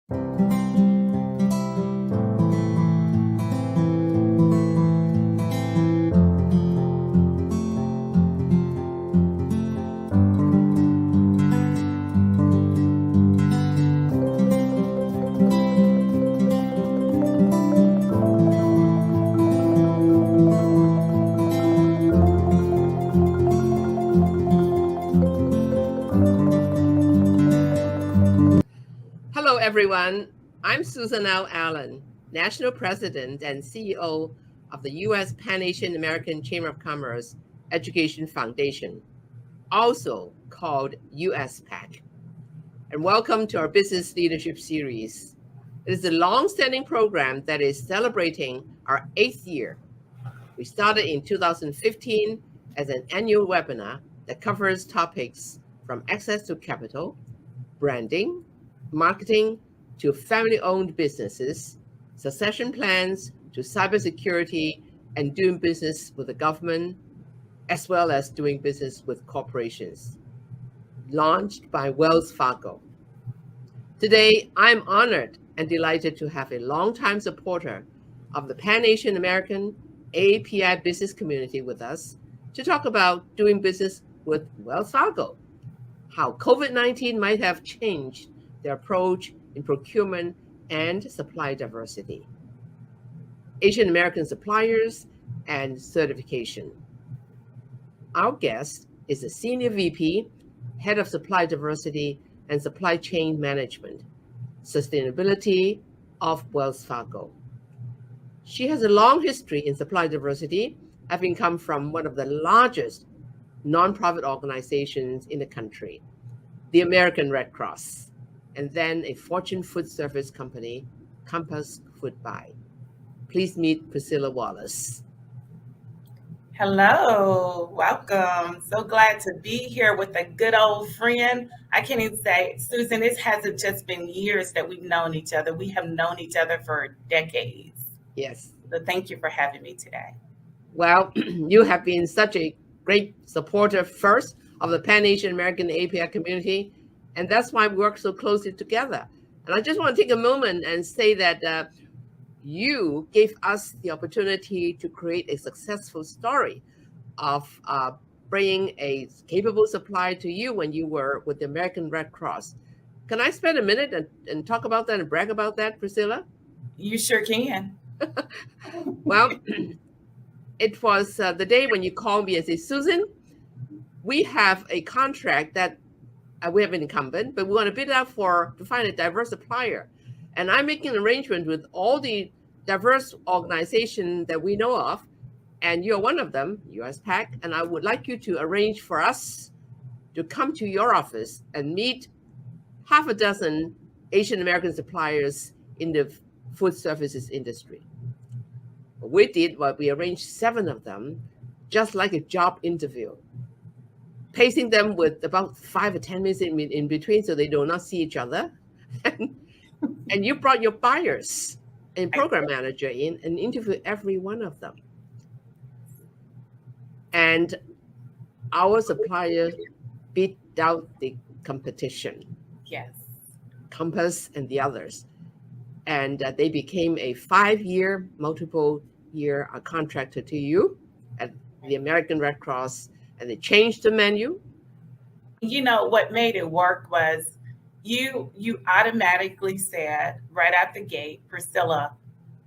Hello, everyone. I'm Susan L. Allen, National President and CEO of the U.S. Pan-Asian American Chamber of Commerce Education Foundation, also called USPAACC. And welcome to our Business Leadership Series. It is a long-standing program that is celebrating our 8th year. We started in 2015 as an annual webinar that covers topics from access to capital, branding, marketing, to family-owned businesses, succession plans, to cybersecurity, and doing business with the government, as well as doing business with corporations. Launched by Wells Fargo. Today, I'm honored and delighted to have a longtime supporter of the Pan-Asian American API business community with us to talk about doing business with Wells Fargo, how COVID-19 might have changed their approach in procurement and supply diversity, Asian American suppliers, and certification. Our guest is a Senior VP, Head of Supply Diversity and Supply Chain Management, Sustainability of Wells Fargo. She has a long history in supply diversity, having come from one of the largest nonprofit organizations in the country, the American Red Cross, and then a Fortune food service company, Compass Food Buy. Please meet Priscilla Wallace. Hello, welcome. So glad to be here with a good old friend. I can't even say, Susan, it hasn't just been years that we've known each other. We have known each other for decades. Yes. So thank you for having me today. Well, you have been such a great supporter first of the Pan-Asian American API community, and that's why we work so closely together. And I just want to take a moment and say that you gave us the opportunity to create a successful story of bringing a capable supplier to you when you were with the American Red Cross. Can I spend a minute and talk about that and brag about that, Priscilla? You sure can. Well, it was the day when you called me and said, Susan, we have a contract that we have an incumbent, but we want to bid out to find a diverse supplier. And I'm making an arrangement with all the diverse organizations that we know of, and you're one of them, USPAACC, and I would like you to arrange for us to come to your office and meet half a dozen Asian American suppliers in the food services industry. We did what we arranged 7 of them, just like a job interview, pacing them with about 5 or 10 minutes in between so they do not see each other. And you brought your buyers and program manager in and interviewed every one of them. And our supplier beat out the competition. Yes. Compass and the others. And they became a 5-year, multiple-year contractor to you at the American Red Cross, and they changed the menu. You know, what made it work was you automatically said right out the gate, Priscilla,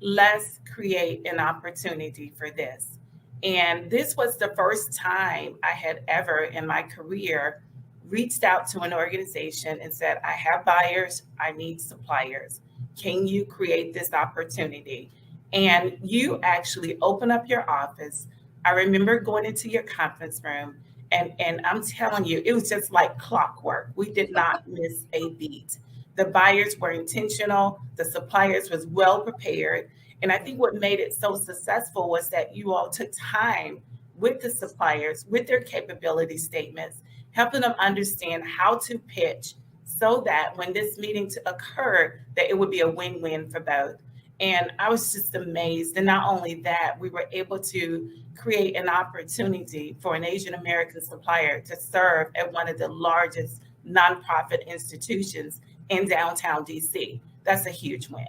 let's create an opportunity for this. And this was the first time I had ever in my career reached out to an organization and said, I have buyers, I need suppliers. Can you create this opportunity? And you actually open up your office. I remember going into your conference room, and I'm telling you, it was just like clockwork. We did not miss a beat. The buyers were intentional. The suppliers was well prepared. And I think what made it so successful was that you all took time with the suppliers, with their capability statements, helping them understand how to pitch so that when this meeting occurred, that it would be a win-win for both. And I was just amazed. And not only that, we were able to create an opportunity for an Asian American supplier to serve at one of the largest nonprofit institutions in downtown DC. that's a huge win.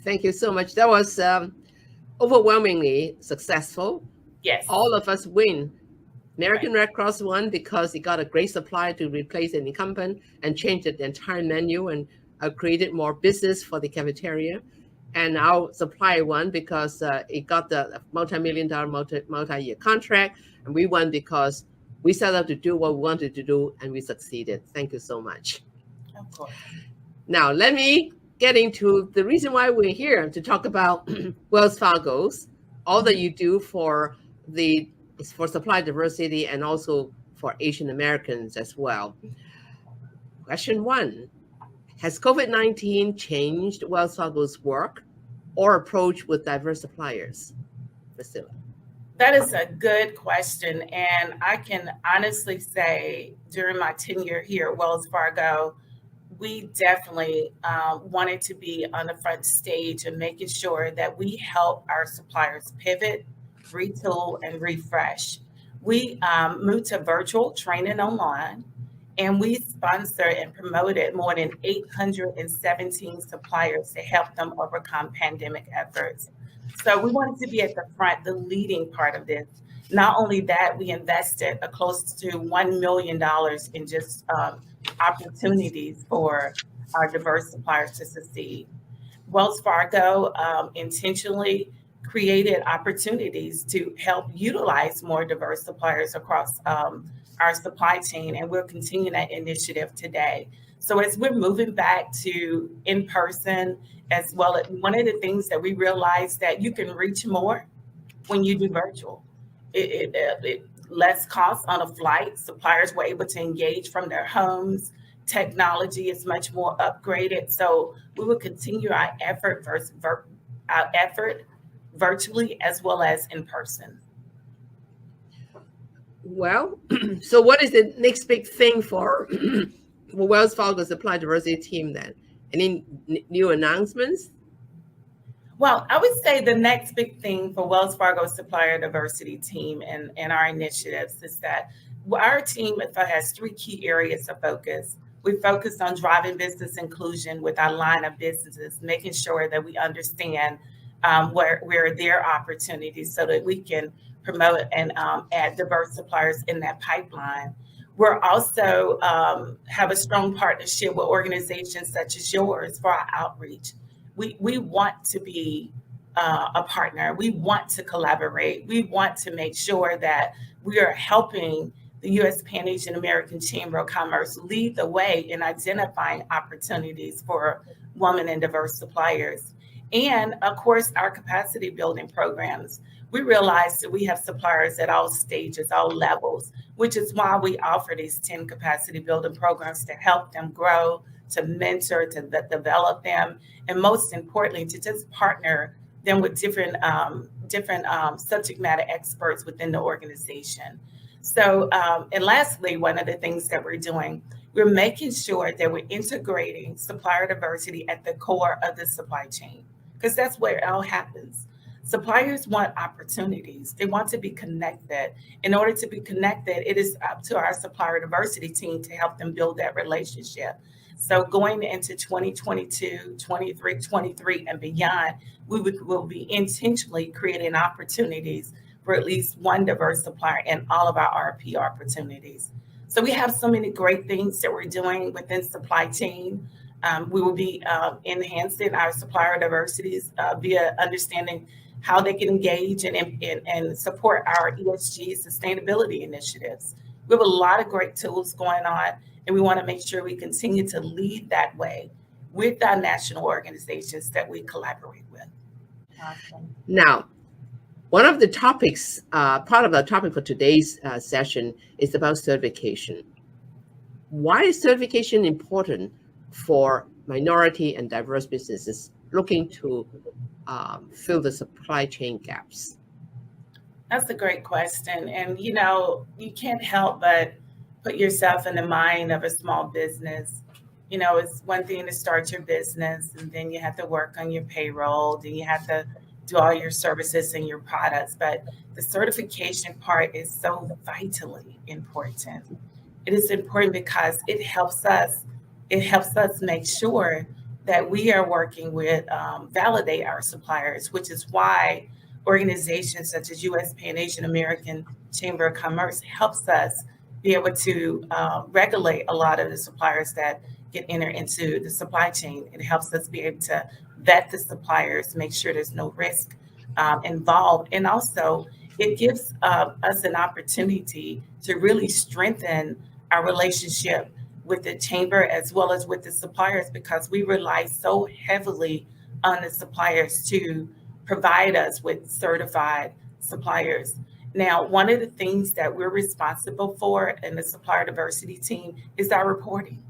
Thank you so much. That was overwhelmingly successful. Yes. All of us win. American Red Cross won because it got a great supplier to replace an incumbent and changed the entire menu and created more business for the cafeteria. And our supplier won because it got the multi-million-dollar multi-year contract. And we won because we set out to do what we wanted to do and we succeeded. Thank you so much. Of course. Now, let me get into the reason why we're here to talk about Wells Fargo's, all that you do for supply diversity and also for Asian Americans as well. Question 1, has COVID-19 changed Wells Fargo's work or approach with diverse suppliers? Priscilla. That is a good question. And I can honestly say during my tenure here at Wells Fargo, we definitely wanted to be on the front stage and making sure that we help our suppliers pivot, retool, and refresh. We moved to virtual training online, and we sponsored and promoted more than 817 suppliers to help them overcome pandemic efforts. So we wanted to be at the front, the leading part of this. Not only that, we invested close to $1 million in just opportunities for our diverse suppliers to succeed. Wells Fargo intentionally created opportunities to help utilize more diverse suppliers across our supply chain, and we'll continue that initiative today. So as we're moving back to in-person, as well as one of the things that we realized that you can reach more when you do virtual. It less cost on a flight. Suppliers were able to engage from their homes. Technology is much more upgraded. So we will continue our effort virtually as well as in person. Well, so what is the next big thing for Wells Fargo supply diversity team then? Any new announcements? Well, I would say the next big thing for Wells Fargo supplier diversity team and our initiatives is that our team has 3 key areas of focus. We focus on driving business inclusion with our line of businesses, making sure that we understand where their opportunities so that we can promote and add diverse suppliers in that pipeline. We're also have a strong partnership with organizations such as yours for our outreach. We want to be a partner. We want to collaborate. We want to make sure that we are helping the U.S. Pan-Asian American Chamber of Commerce lead the way in identifying opportunities for women and diverse suppliers. And of course, our capacity building programs. We realize that we have suppliers at all stages, all levels, which is why we offer these 10 capacity building programs to help them grow, to mentor, to develop them, and most importantly, to just partner them with different subject matter experts within the organization. So, and lastly, one of the things that we're doing, we're making sure that we're integrating supplier diversity at the core of the supply chain, because that's where it all happens. Suppliers want opportunities. They want to be connected. In order to be connected, it is up to our supplier diversity team to help them build that relationship. So going into 2022, 23, 23, and beyond, will be intentionally creating opportunities for at least one diverse supplier in all of our RP opportunities. So we have so many great things that we're doing within supply chain. We will be enhancing our supplier diversities via understanding how they can engage and support our ESG sustainability initiatives. We have a lot of great tools going on, and we want to make sure we continue to lead that way with our national organizations that we collaborate with. Awesome. Now, one of the topics, part of the topic for today's session is about certification. Why is certification important for minority and diverse businesses looking to fill the supply chain gaps? That's a great question. And, you can't help but put yourself in the mind of a small business. It's one thing to start your business, and then you have to work on your payroll, then you have to do all your services and your products. But the certification part is so vitally important. It is important because it helps us make sure that we are working with validate our suppliers, which is why organizations such as US Pan Asian American Chamber of Commerce helps us be able to regulate a lot of the suppliers that get entered into the supply chain. It helps us be able to vet the suppliers, make sure there's no risk involved, and also it gives us an opportunity to really strengthen our relationship with the chamber as well as with the suppliers, because we rely so heavily on the suppliers to provide us with certified suppliers. Now, one of the things that we're responsible for in the supplier diversity team is our reporting.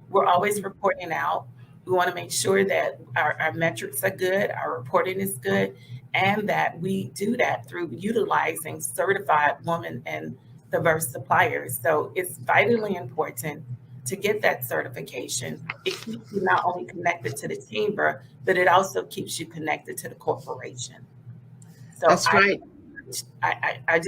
We're always reporting out. We want to make sure that our metrics are good, our reporting is good, and that we do that through utilizing certified women and diverse suppliers. So it's vitally important to get that certification. It keeps you not only connected to the chamber, but it also keeps you connected to the corporation. So That's right. I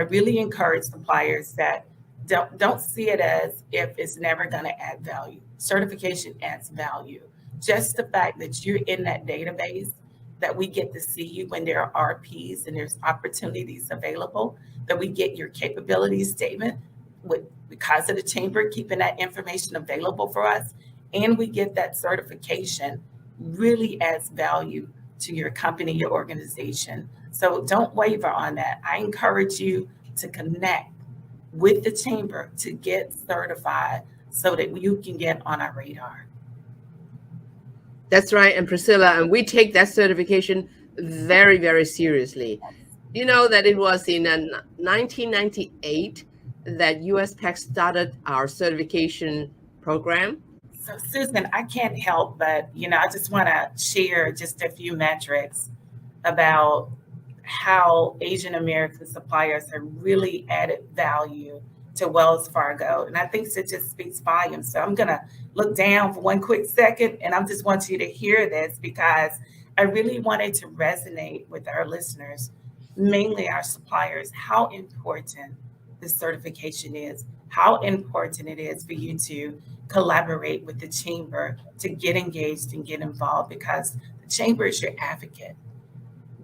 really encourage suppliers that don't see it as if it's never going to add value. Certification adds value. Just the fact that you're in that database, that we get to see you when there are RPs and there's opportunities available, that we get your capability statement with because of the chamber keeping that information available for us, and we get that certification, really adds value to your company, your organization. So don't waver on that. I encourage you to connect with the chamber to get certified so that you can get on our radar. That's right. And Priscilla, and we take that certification very, very seriously. You know that it was in 1998 that USPAACC started our certification program. So Susan, I can't help but, I just want to share just a few metrics about how Asian American suppliers have really added value to Wells Fargo. And I think it just speaks volumes. So I'm going to look down for one quick second, and I just want you to hear this because I really wanted to resonate with our listeners, mainly our suppliers, how important this certification is, how important it is for you to collaborate with the chamber to get engaged and get involved, because the chamber is your advocate.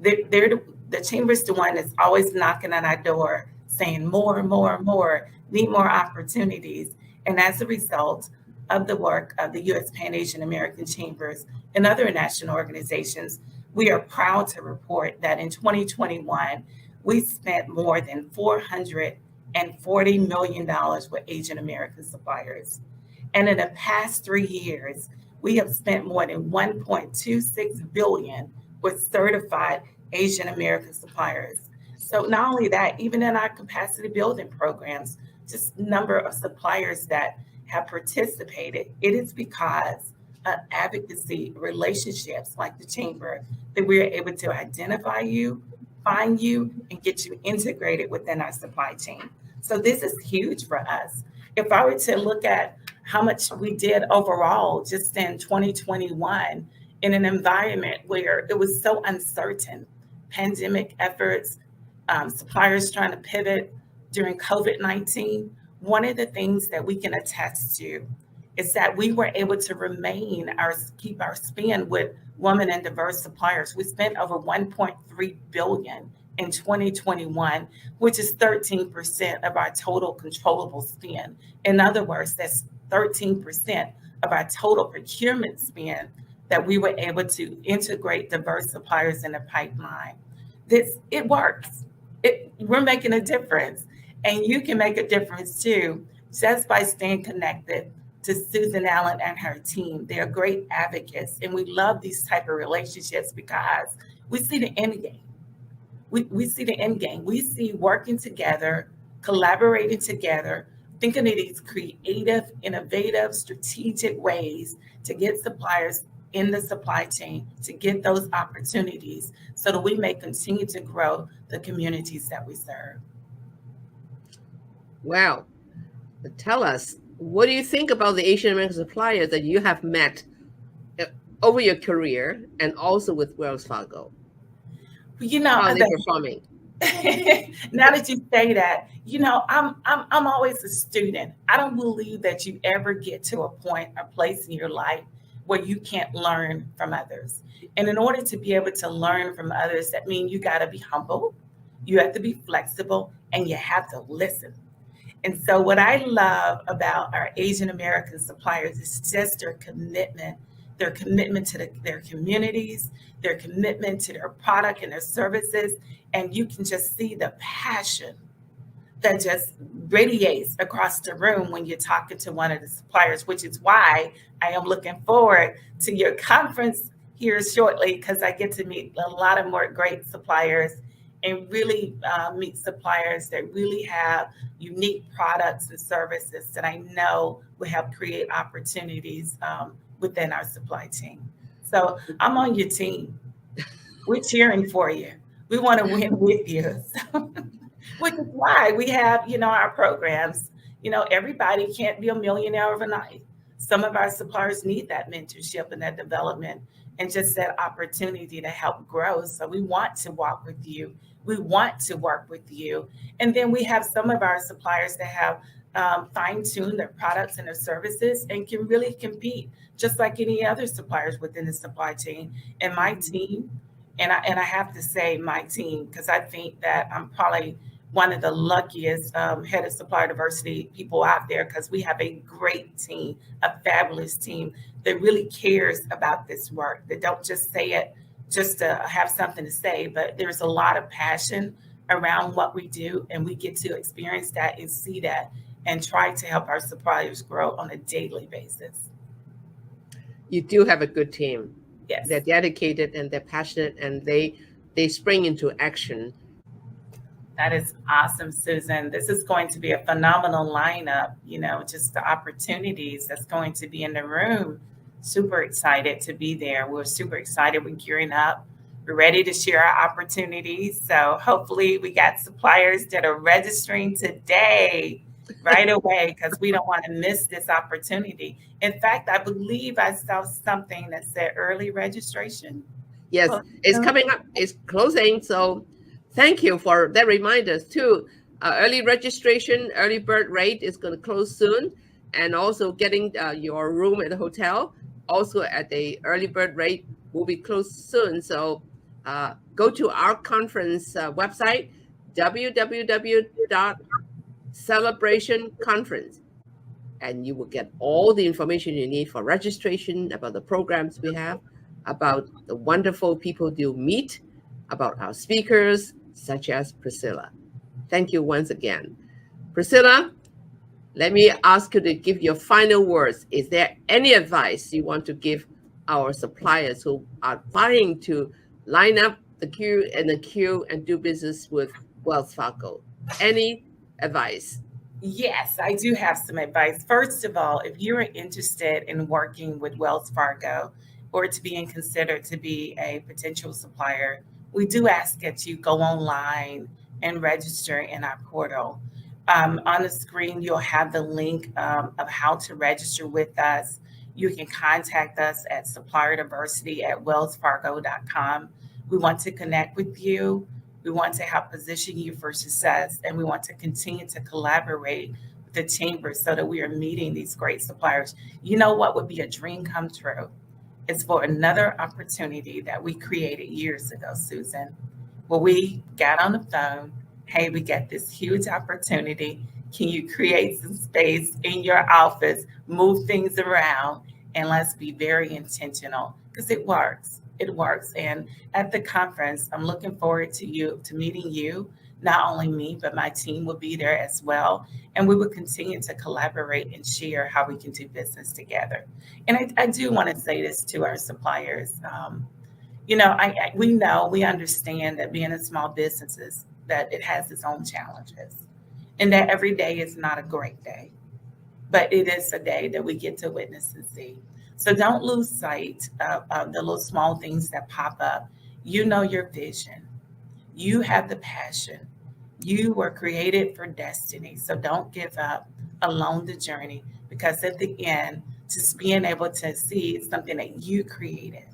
The chamber is the one that's always knocking on our door saying more and more and more, need more opportunities. And as a result of the work of the U.S. Pan Asian American Chambers and other national organizations, we are proud to report that in 2021, we spent more than $440 million with Asian American suppliers. And in the past 3 years, we have spent more than $1.26 billion with certified Asian American suppliers. So not only that, even in our capacity building programs, just number of suppliers that have participated, it is because of advocacy relationships like the chamber that we're able to identify you, find you, and get you integrated within our supply chain. So this is huge for us. If I were to look at how much we did overall just in 2021 in an environment where it was so uncertain, pandemic efforts, suppliers trying to pivot during COVID-19, one of the things that we can attest to is that we were able to keep our spend with women and diverse suppliers. We spent over $1.3 billion in 2021, which is 13% of our total controllable spend. In other words, that's 13% of our total procurement spend that we were able to integrate diverse suppliers in the pipeline. It works. We're making a difference, and you can make a difference too, just by staying connected to Susan Allen and her team. They're great advocates, and we love these type of relationships because we see the end game. We see the end game. We see working together, collaborating together, thinking of these creative, innovative, strategic ways to get suppliers in the supply chain, to get those opportunities so that we may continue to grow the communities that we serve. Wow. Tell us, what do you think about the Asian American suppliers that you have met over your career and also with Wells Fargo? How are they performing? Now that you say that, I'm always a student. I don't believe that you ever get to a point or place in your life where you can't learn from others. And in order to be able to learn from others, that means you got to be humble, you have to be flexible, and you have to listen. And so, what I love about our Asian American suppliers is just their commitment to their communities, their commitment to their product and their services. And you can just see the passion that just radiates across the room when you're talking to one of the suppliers, which is why I am looking forward to your conference here shortly, because I get to meet a lot of more great suppliers and really meet suppliers that really have unique products and services that I know will help create opportunities within our supply chain. So I'm on your team. We're cheering for you. We want to win with you. So, which is why we have, our programs. Everybody can't be a millionaire overnight. Some of our suppliers need that mentorship and that development and just that opportunity to help grow. So we want to walk with you. We want to work with you. And then we have some of our suppliers that have fine-tuned their products and their services and can really compete just like any other suppliers within the supply chain. And my team, and I have to say my team, because I think that I'm probably one of the luckiest head of supplier diversity people out there, because we have a great team, a fabulous team that really cares about this work, that don't just say it just to have something to say, but there's a lot of passion around what we do, and we get to experience that and see that and try to help our suppliers grow on a daily basis. You do have a good team. Yes. They're dedicated and they're passionate, and they spring into action. That is awesome, Susan. This is going to be a phenomenal lineup, just the opportunities that's going to be in the room. Super excited to be there. We're super excited. We're gearing up. We're ready to share our opportunities. So hopefully we got suppliers that are registering today right away, because we don't want to miss this opportunity. In fact, I believe I saw something that said early registration. Yes, it's coming up. It's closing. So thank you for that reminders too. Early registration, early bird rate is going to close soon. And also getting your room at the hotel, also at the early bird rate, will be closed soon. So go to our conference website, www.celebrationconference, and you will get all the information you need for registration, about the programs we have, about the wonderful people you'll meet, about our speakers, such as Priscilla. Thank you once again. Priscilla, let me ask you to give your final words. Is there any advice you want to give our suppliers who are vying to line up the queue and do business with Wells Fargo? Any advice? Yes, I do have some advice. First of all, if you're interested in working with Wells Fargo or to being considered to be a potential supplier, we do ask that you go online and register in our portal. On the screen, you'll have the link of how to register with us. You can contact us at supplierdiversity@wellsfargo.com. We want to connect with you. We want to help position you for success, and we want to continue to collaborate with the chamber so that we are meeting these great suppliers. You know what would be a dream come true? It's for another opportunity that we created years ago, Susan, where we got on the phone. Hey, we got this huge opportunity. Can you create some space in your office, move things around, and let's be very intentional, because it works. It works. And at the conference, I'm looking forward to meeting you. Not only me, but my team will be there as well. And we will continue to collaborate and share how we can do business together. And I do want to say this to our suppliers. We understand that being a small businesses, that it has its own challenges, and that every day is not a great day, but it is a day that we get to witness and see. So don't lose sight of the little small things that pop up. You know your vision. You have the passion. You were created for destiny. So don't give up along the journey, because at the end, just being able to see something that you created,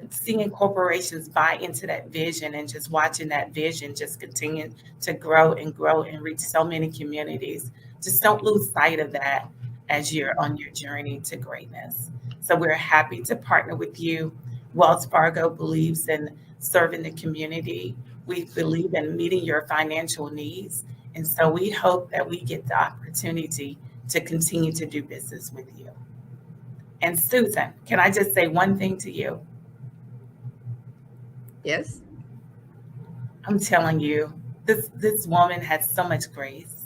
seeing corporations buy into that vision and just watching that vision just continue to grow and reach so many communities. Just don't lose sight of that. as you're on your journey to greatness. So we're happy to partner with you. Wells Fargo believes in serving the community. We believe in meeting your financial needs. And so we hope that we get the opportunity to continue to do business with you. And Susan, can I just say one thing to you? Yes. I'm telling you, this woman has so much grace,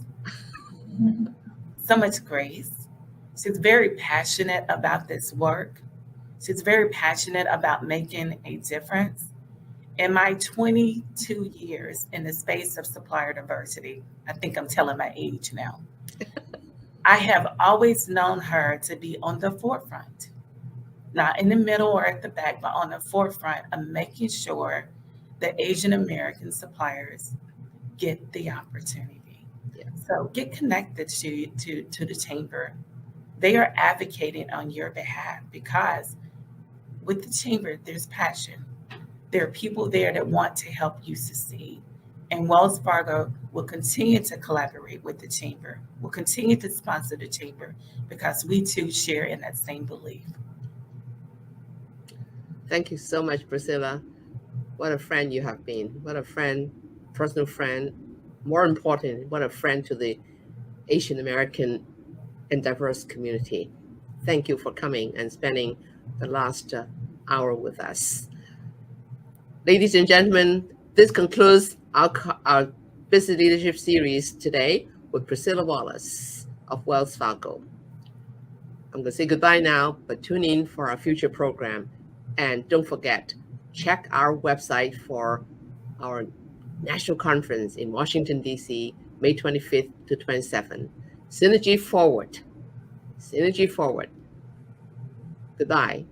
so much grace. She's very passionate about this work. She's very passionate about making a difference. In my 22 years in the space of supplier diversity, I think I'm telling my age now, I have always known her to be on the forefront, not in the middle or at the back, but on the forefront of making sure that Asian American suppliers get the opportunity. Yeah. So get connected to the chamber. They are advocating on your behalf because with the chamber, there's passion. There are people there that want to help you succeed. And Wells Fargo will continue to collaborate with the chamber, will continue to sponsor the chamber because we too share in that same belief. Thank you so much, Priscilla. What a friend you have been. What a friend, personal friend. More important, what a friend to the Asian American and diverse community. Thank you for coming and spending the last hour with us. Ladies and gentlemen, this concludes our Business Leadership Series today with Priscilla Wallace of Wells Fargo. I'm going to say goodbye now, but tune in for our future program. And don't forget, check our website for our national conference in Washington, D.C., May 25th to 27th. Synergy Forward. Synergy Forward. Goodbye.